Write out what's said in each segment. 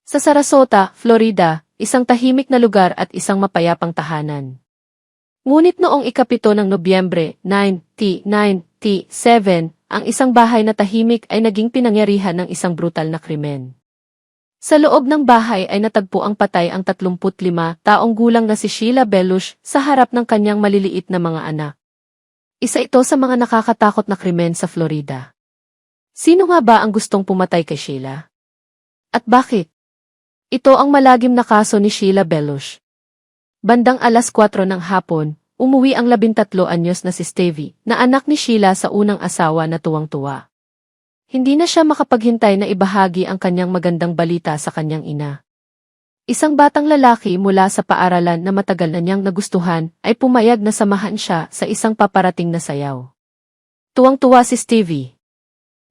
Sa Sarasota, Florida, isang tahimik na lugar at isang mapayapang tahanan. Ngunit noong ika-7 ng Nobyembre, 1997, ang isang bahay na tahimik ay naging pinangyarihan ng isang brutal na krimen. Sa loob ng bahay ay natagpo ang patay ang 35 taong gulang na si Sheila Belush sa harap ng kanyang maliliit na mga anak. Isa ito sa mga nakakatakot na krimen sa Florida. Sino nga ba ang gustong pumatay kay Sheila? At bakit? Ito ang malagim na kaso ni Sheila Belush. Bandang alas 4 ng hapon, umuwi ang 13 anyos na si Stevie, na anak ni Sheila sa unang asawa na tuwang-tuwa. Hindi na siya makapaghintay na ibahagi ang kanyang magandang balita sa kanyang ina. Isang batang lalaki mula sa paaralan na matagal na niyang nagustuhan ay pumayag na samahan siya sa isang paparating na sayaw. Tuwang-tuwa si Stevie.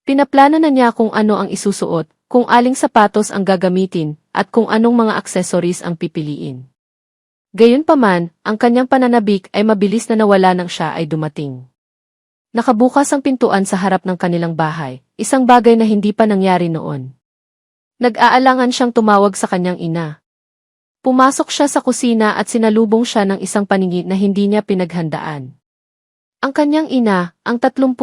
Pinaplano na niya kung ano ang isusuot, kung aling sapatos ang gagamitin, at kung anong mga aksesoris ang pipiliin. Gayunpaman, ang kanyang pananabik ay mabilis na nawala nang siya ay dumating. Nakabukas ang pintuan sa harap ng kanilang bahay, isang bagay na hindi pa nangyari noon. Nag-aalangan siyang tumawag sa kanyang ina. Pumasok siya sa kusina at sinalubong siya ng isang paningin na hindi niya pinaghandaan. Ang kanyang ina, ang 35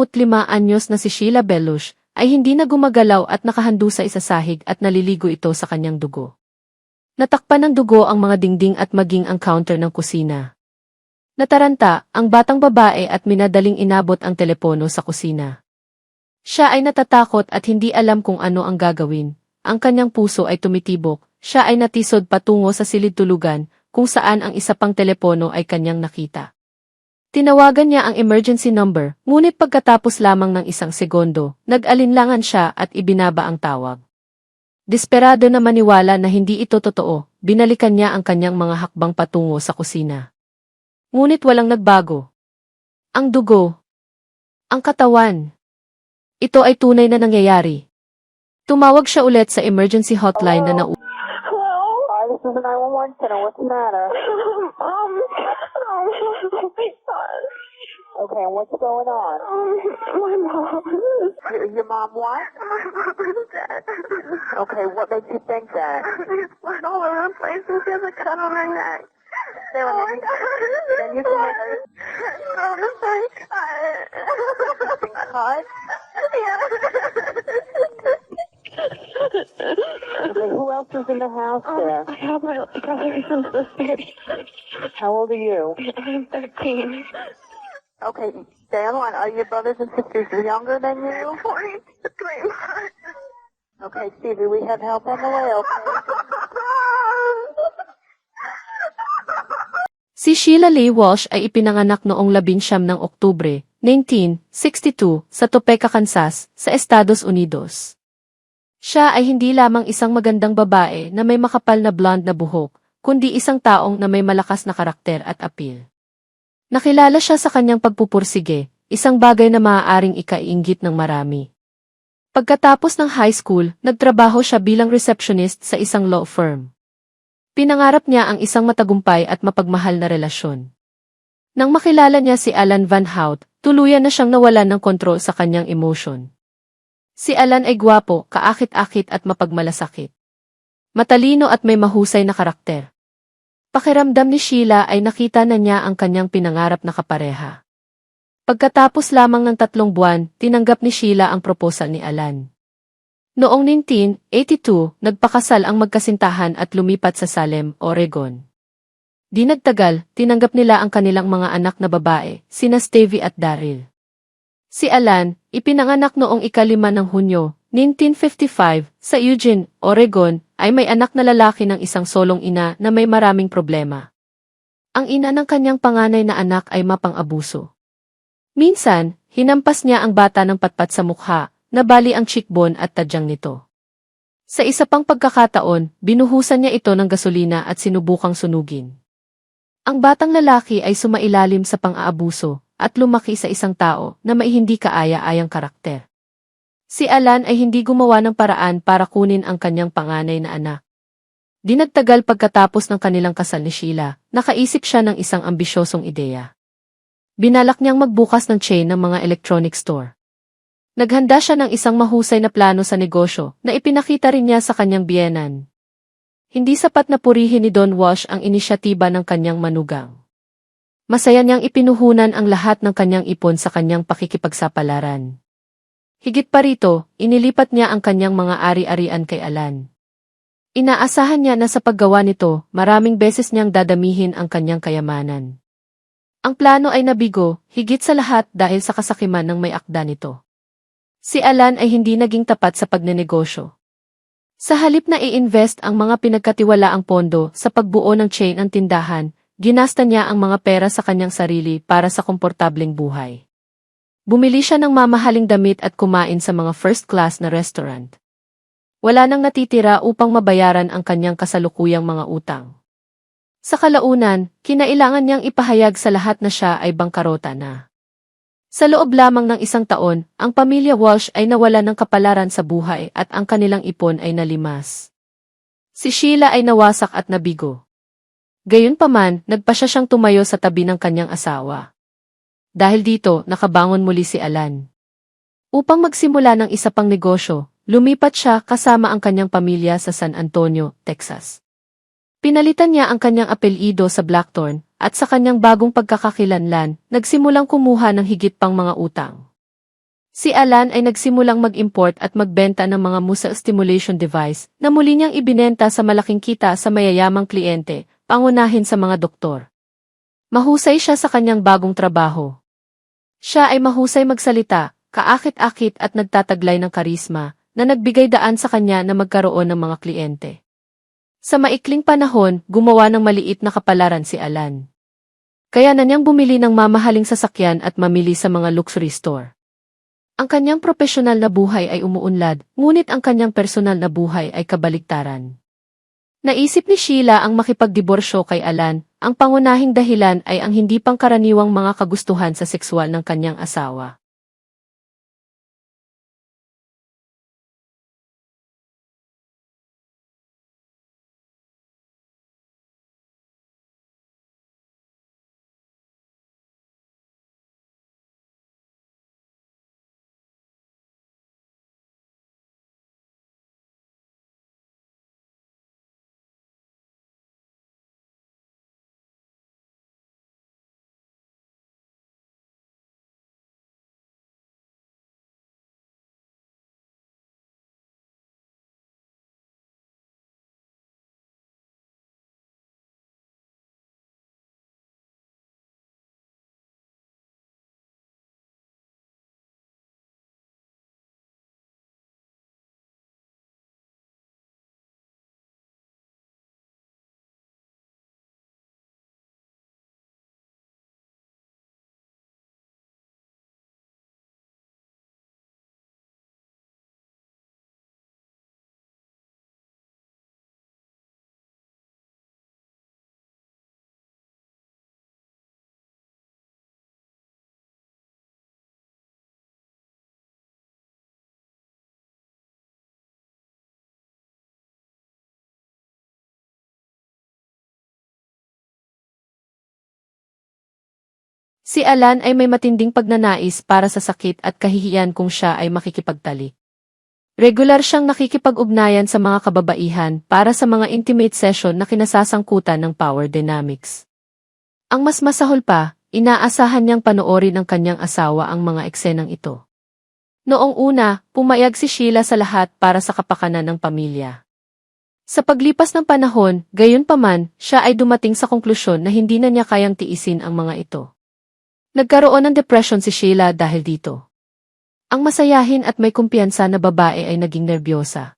anyos na si Sheila Belush, ay hindi na gumagalaw at nakahandusa sa sahig at naliligo ito sa kanyang dugo. Natakpan ng dugo ang mga dingding at maging ang counter ng kusina. Nataranta ang batang babae at minadaling inabot ang telepono sa kusina. Siya ay natatakot at hindi alam kung ano ang gagawin. Ang kanyang puso ay tumitibok, siya ay natisod patungo sa silid tulugan, kung saan ang isa pang telepono ay kanyang nakita. Tinawagan niya ang emergency number, ngunit pagkatapos lamang ng isang segundo, nag-alinlangan siya at ibinaba ang tawag. Desperado na maniwala na hindi ito totoo, binalikan niya ang kanyang mga hakbang patungo sa kusina. Ngunit walang nagbago. Ang dugo. Ang katawan. Ito ay tunay na nangyayari. Tumawag siya ulit sa emergency hotline na Hello? Hi, this is the 911 center. What's the matter? Oh my God. Okay, and what's going on? My mom. Your mom what? My mom is dead. Okay, what makes you think that? There's blood all over the place and she has a cut on her neck. Sarah, Oh my God. then you can make her No, it's like cut. Yeah. Okay, who else is in the house there? I have my brothers and sisters. How old are you? I'm 13. Okay, stay on the line. Are your brothers and sisters younger than you? 43 months. Okay, Stevie, we have help on the way, okay? Si Sheila Lee Walsh ay ipinanganak noong 19 ng Oktubre, 1962, sa Topeka, Kansas, sa Estados Unidos. Siya ay hindi lamang isang magandang babae na may makapal na blonde na buhok, kundi isang taong na may malakas na karakter at appeal. Nakilala siya sa kanyang pagpupursige, isang bagay na maaaring ikaiinggit ng marami. Pagkatapos ng high school, nagtrabaho siya bilang receptionist sa isang law firm. Pinangarap niya ang isang matagumpay at mapagmahal na relasyon. Nang makilala niya si Alan Van Hout, tuluyan na siyang nawalan ng kontrol sa kanyang emosyon. Si Alan ay gwapo, kaakit-akit at mapagmalasakit. Matalino at may mahusay na karakter. Pakiramdam ni Sheila ay nakita na niya ang kanyang pinangarap na kapareha. Pagkatapos lamang ng 3 buwan, tinanggap ni Sheila ang proposal ni Alan. Noong 1982, nagpakasal ang magkasintahan at lumipat sa Salem, Oregon. Di nagtagal, tinanggap nila ang kanilang mga anak na babae, sina Stevie at Daryl. Si Alan, ipinanganak noong ika-5 ng Hunyo, 1955, sa Eugene, Oregon, ay may anak na lalaki ng isang solong ina na may maraming problema. Ang ina ng kanyang panganay na anak ay mapang-abuso. Minsan, hinampas niya ang bata ng patpat sa mukha, nabali ang cheekbone at tadyang nito. Sa isa pang pagkakataon, binuhusan niya ito ng gasolina at sinubukang sunugin. Ang batang lalaki ay sumailalim sa pang-aabuso at lumaki sa isang tao na may hindi kaaya-ayang karakter. Si Alan ay hindi gumawa ng paraan para kunin ang kanyang panganay na anak. Di nagtagal pagkatapos ng kanilang kasal ni Sheila, nakaisip siya ng isang ambisyosong ideya. Binalak niyang magbukas ng chain ng mga electronic store. Naghanda siya ng isang mahusay na plano sa negosyo na ipinakita rin niya sa kanyang biyenan. hindi sapat na purihin ni Don Walsh ang inisyatiba ng kanyang manugang. Masaya niyang ipinuhunan ang lahat ng kanyang ipon sa kanyang pakikipagsapalaran. Higit pa rito, inilipat niya ang kanyang mga ari-arian kay Alan. Inaasahan niya na sa paggawa nito, maraming beses niyang dadamihin ang kanyang kayamanan. Ang plano ay nabigo, higit sa lahat dahil sa kasakiman ng may akda nito. Si Alan ay hindi naging tapat sa pagnenegosyo. Sa halip na i-invest ang mga pinagkatiwalaang pondo sa pagbuo ng chain ng tindahan, ginasta niya ang mga pera sa kanyang sarili para sa komportableng buhay. Bumili siya ng mamahaling damit at kumain sa mga first-class na restaurant. Wala nang natitira upang mabayaran ang kanyang kasalukuyang mga utang. Sa kalaunan, kinailangan niyang ipahayag sa lahat na siya ay bangkarota na. Sa loob lamang ng isang taon, ang pamilya Walsh ay nawala ng kapalaran sa buhay at ang kanilang ipon ay nalimas. Si Sheila ay nawasak at nabigo. Gayunpaman, nagpasya siyang tumayo sa tabi ng kanyang asawa. Dahil dito, nakabangon muli si Alan. Upang magsimula ng isa pang negosyo, lumipat siya kasama ang kanyang pamilya sa San Antonio, Texas. Pinalitan niya ang kanyang apelyido sa Blackthorn, at sa kanyang bagong pagkakakilanlan, nagsimulang kumuha ng higit pang mga utang. Si Alan ay nagsimulang mag-import at magbenta ng mga muscle stimulation device na muli niyang ibinenta sa malaking kita sa mayayamang kliyente, pangunahin sa mga doktor. Mahusay siya sa kanyang bagong trabaho. Siya ay mahusay magsalita, kaakit-akit at nagtataglay ng karisma, na nagbigay daan sa kanya na magkaroon ng mga kliyente. Sa maikling panahon, gumawa ng maliit na kapalaran si Alan. Kaya na niyang bumili ng mamahaling sasakyan at mamili sa mga luxury store. Ang kanyang profesional na buhay ay umuunlad, ngunit ang kanyang personal na buhay ay kabaligtaran. Naisip ni Sheila ang makipagdiborsyo kay Alan, ang pangunahing dahilan ay ang hindi pangkaraniwang mga kagustuhan sa sexual ng kanyang asawa. Si Alan ay may matinding pagnanais para sa sakit at kahihiyan kung siya ay makikipagtalik. Regular siyang nakikipag-ugnayan sa mga kababaihan para sa mga intimate session na kinasasangkutan ng power dynamics. Ang mas masahol pa, inaasahan niyang panoorin ng kanyang asawa ang mga eksenang ito. Noong una, pumayag si Sheila sa lahat para sa kapakanan ng pamilya. Sa paglipas ng panahon, gayunpaman, siya ay dumating sa konklusyon na hindi na niya kayang tiisin ang mga ito. Nagkaroon ng depression si Sheila dahil dito. Ang masayahin at may kumpiyansa na babae ay naging nerbiyosa.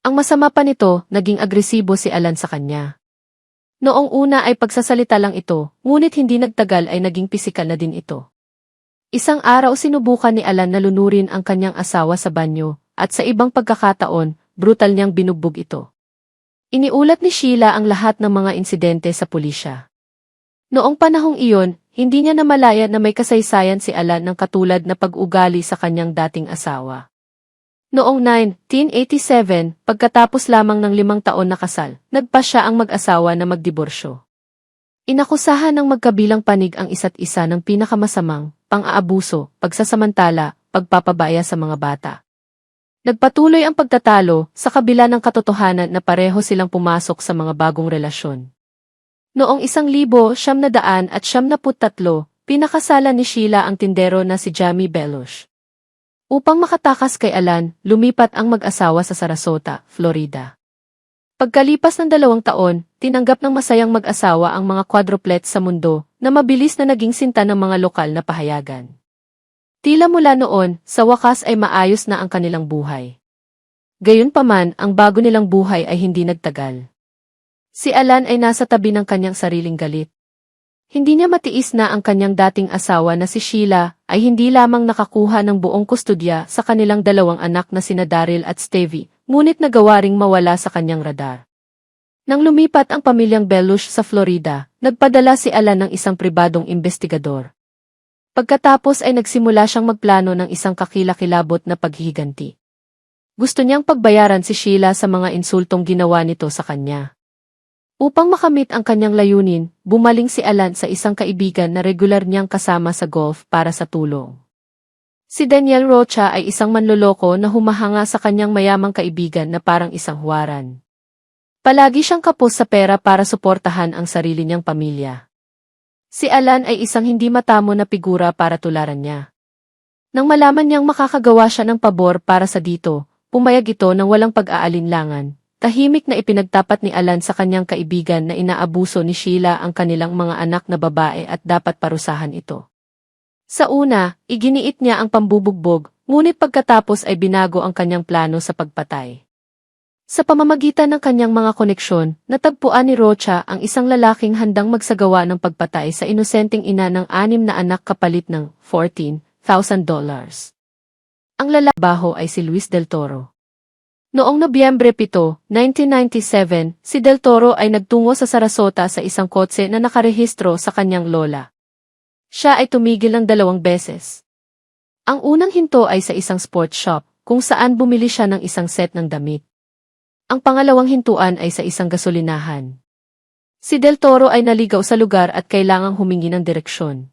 Ang masama pa nito, naging agresibo si Alan sa kanya. Noong una ay pagsasalita lang ito, ngunit hindi nagtagal ay naging pisikal na din ito. Isang araw sinubukan ni Alan na lunurin ang kanyang asawa sa banyo, at sa ibang pagkakataon, brutal niyang binugbog ito. Iniulat ni Sheila ang lahat ng mga insidente sa pulisya. Noong panahong iyon, hindi niya namalaya na may kasaysayan si Alan ng katulad na pag-ugali sa kanyang dating asawa. Noong 1987, pagkatapos lamang ng 5 taon na kasal, nagpasya ang mag-asawa na magdiborsyo. Inakusahan ng magkabilang panig ang isa't isa ng pinakamasamang, pang-aabuso, pagsasamantala, pagpapabaya sa mga bata. Nagpatuloy ang pagtatalo sa kabila ng katotohanan na pareho silang pumasok sa mga bagong relasyon. Noong 1973, pinakasalan ni Sheila ang tindero na si Jamie Belush. Upang makatakas kay Alan, lumipat ang mag-asawa sa Sarasota, Florida. Pagkalipas ng 2 taon, tinanggap ng masayang mag-asawa ang mga quadruplets sa mundo na mabilis na naging sinta ng mga lokal na pahayagan. Tila mula noon, sa wakas ay maayos na ang kanilang buhay. Gayunpaman, ang bago nilang buhay ay hindi nagtagal. Si Alan ay nasa tabi ng kanyang sariling galit. Hindi niya matiis na ang kanyang dating asawa na si Sheila ay hindi lamang nakakuha ng buong kustodya sa kanilang 2 anak na sina Daryl at Stevie, ngunit nagawa ring mawala sa kanyang radar. Nang lumipat ang pamilyang Belush sa Florida, nagpadala si Alan ng isang pribadong investigador. Pagkatapos ay nagsimula siyang magplano ng isang kakilakilabot na paghihiganti. Gusto niyang pagbayaran si Sheila sa mga insultong ginawa nito sa kanya. Upang makamit ang kanyang layunin, bumaling si Alan sa isang kaibigan na regular niyang kasama sa golf para sa tulong. Si Daniel Rocha ay isang manloloko na humahanga sa kanyang mayamang kaibigan na parang isang huwaran. Palagi siyang kapos sa pera para suportahan ang sarili niyang pamilya. Si Alan ay isang hindi matamo na figura para tularan niya. Nang malaman niyang makakagawa siya ng pabor para sa dito, pumayag ito ng walang pag-aalinlangan. Tahimik na ipinagtapat ni Alan sa kanyang kaibigan na inaabuso ni Sheila ang kanilang mga anak na babae at dapat parusahan ito. Sa una, iginiit niya ang pambubugbog, ngunit pagkatapos ay binago ang kanyang plano sa pagpatay. Sa pamamagitan ng kanyang mga koneksyon, natagpuan ni Rocha ang isang lalaking handang magsagawa ng pagpatay sa inosenteng ina ng 6 na anak kapalit ng $14,000. Ang lalabaho ay si Luis Del Toro. Noong Nobyembre 7, 1997, si Del Toro ay nagtungo sa Sarasota sa isang kotse na nakarehistro sa kanyang lola. Siya ay tumigil ng 2 beses. Ang unang hinto ay sa isang sports shop, kung saan bumili siya ng isang set ng damit. Ang pangalawang hintuan ay sa isang gasolinahan. Si Del Toro ay naligaw sa lugar at kailangang humingi ng direksyon.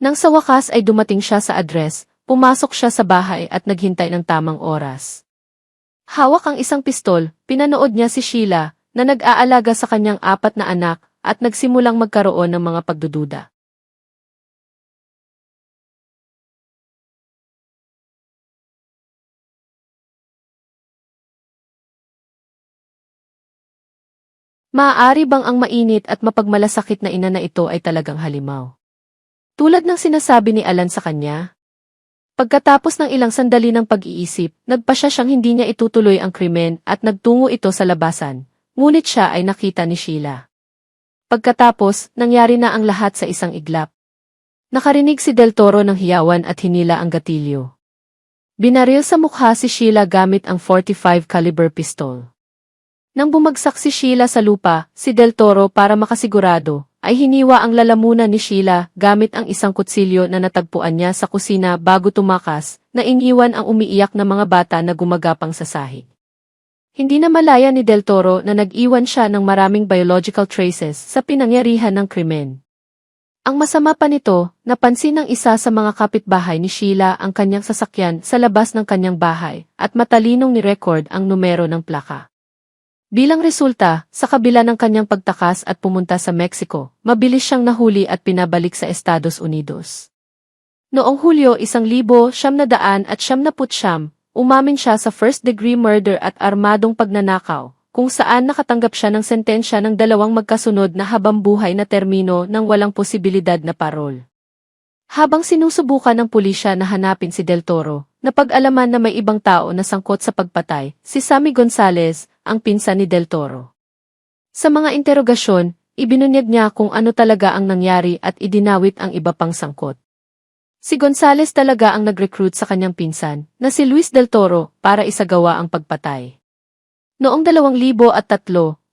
Nang sa wakas ay dumating siya sa address, pumasok siya sa bahay at naghintay ng tamang oras. Hawak ang isang pistol, pinanood niya si Sheila, na nag-aalaga sa kanyang 4 na anak, at nagsimulang magkaroon ng mga pagdududa. Maaari bang ang mainit at mapagmalasakit na ina na ito ay talagang halimaw? Tulad ng sinasabi ni Alan sa kanya? Pagkatapos ng ilang sandali ng pag-iisip, nagpasya siyang hindi niya itutuloy ang krimen at nagtungo ito sa labasan, ngunit siya ay nakita ni Sheila. Pagkatapos, nangyari na ang lahat sa isang iglap. Nakarinig si Del Toro ng hiyawan at hinila ang gatilyo. Binaril sa mukha si Sheila gamit ang .45 caliber pistol. Nang bumagsak si Sheila sa lupa, si Del Toro para makasigurado, ay hiniwa ang lalamunan ni Sheila gamit ang isang kutsilyo na natagpuan niya sa kusina bago tumakas, na iniwan ang umiiyak na mga bata na gumagapang sa sahig. Hindi na malaya ni Del Toro na nag-iwan siya ng maraming biological traces sa pinangyarihan ng krimen. Ang masama pa nito, napansin ng isa sa mga kapitbahay ni Sheila ang kanyang sasakyan sa labas ng kanyang bahay at matalinong ni-record ang numero ng plaka. Bilang resulta, sa kabila ng kanyang pagtakas at pumunta sa Mexico, mabilis siyang nahuli at pinabalik sa Estados Unidos. Noong Hulyo 1979, umamin siya sa first-degree murder at armadong pagnanakaw, kung saan nakatanggap siya ng sentensya ng 2 magkasunod na habambuhay na termino ng walang posibilidad na parol. Habang sinusubukan ng pulisya na hanapin si Del Toro, napag-alaman na may ibang tao na sangkot sa pagpatay, si Sammy Gonzales, ang pinsan ni Del Toro. Sa mga interogasyon, ibinunyag niya kung ano talaga ang nangyari at idinawit ang iba pang sangkot. Si Gonzales talaga ang nag-recruit sa kanyang pinsan, na si Luis Del Toro, para isagawa ang pagpatay. Noong 2003,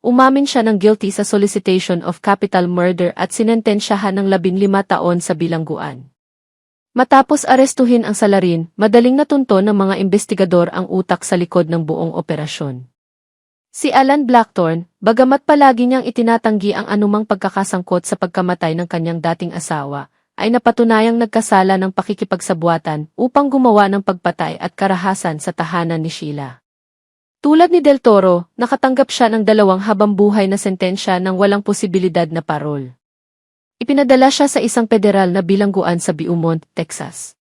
umamin siya ng guilty sa solicitation of capital murder at sinentensyahan ng 15 taon sa bilangguan. Matapos arestuhin ang salarin, madaling natunto ng mga investigador ang utak sa likod ng buong operasyon. Si Alan Blackthorne, bagamat palagi niyang itinatanggi ang anumang pagkakasangkot sa pagkamatay ng kanyang dating asawa, ay napatunayang nagkasala ng pakikipagsabuatan upang gumawa ng pagpatay at karahasan sa tahanan ni Sheila. Tulad ni Del Toro, nakatanggap siya ng 2 habambuhay na sentensya ng walang posibilidad na parol. Ipinadala siya sa isang federal na bilangguan sa Beaumont, Texas.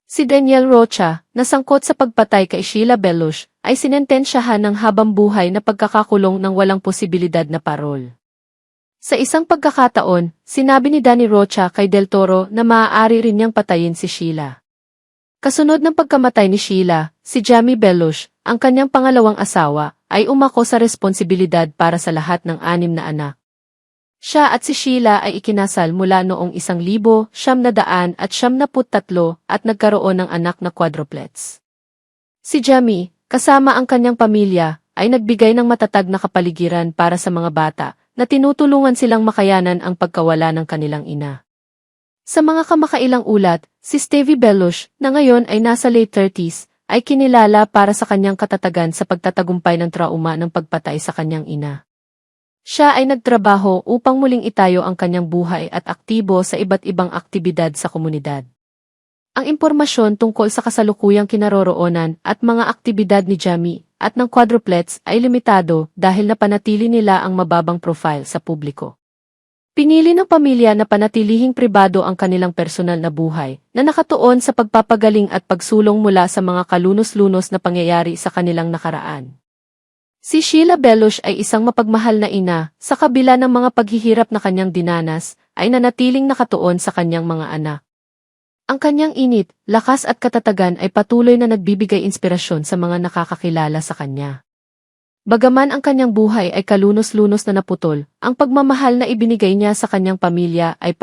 Si Daniel Rocha, na sangkot sa pagpatay kay Sheila Belush, ay sinentensyahan ng habambuhay na pagkakakulong ng walang posibilidad na parol. Sa isang pagkakataon, sinabi ni Danny Rocha kay Del Toro na maaari rin niyang patayin si Sheila. Kasunod ng pagkamatay ni Sheila, si Jamie Belush, ang kanyang pangalawang asawa, ay umako sa responsibilidad para sa lahat ng 6 na anak. Siya at si Sheila ay ikinasal mula noong 1973 at nagkaroon ng anak na quadruplets. Si Jamie, kasama ang kanyang pamilya, ay nagbigay ng matatag na kapaligiran para sa mga bata na tinutulungan silang makayanan ang pagkawala ng kanilang ina. Sa mga kamakailang ulat, si Stevie Belush, na ngayon ay nasa late 30s, ay kinilala para sa kanyang katatagan sa pagtatagumpay ng trauma ng pagpatay sa kanyang ina. Siya ay nagtrabaho upang muling itayo ang kanyang buhay at aktibo sa iba't ibang aktibidad sa komunidad. Ang impormasyon tungkol sa kasalukuyang kinaroroonan at mga aktibidad ni Jamie at ng quadruplets ay limitado dahil napanatili nila ang mababang profile sa publiko. Pinili ng pamilya na panatilihing pribado ang kanilang personal na buhay na nakatuon sa pagpapagaling at pagsulong mula sa mga kalunos-lunos na pangyayari sa kanilang nakaraan. Si Sheila Belush ay isang mapagmahal na ina, sa kabila ng mga paghihirap na kanyang dinanas, ay nanatiling nakatuon sa kanyang mga anak. Ang kanyang init, lakas at katatagan ay patuloy na nagbibigay inspirasyon sa mga nakakakilala sa kanya. Bagaman ang kanyang buhay ay kalunos-lunos na naputol, ang pagmamahal na ibinigay niya sa kanyang pamilya ay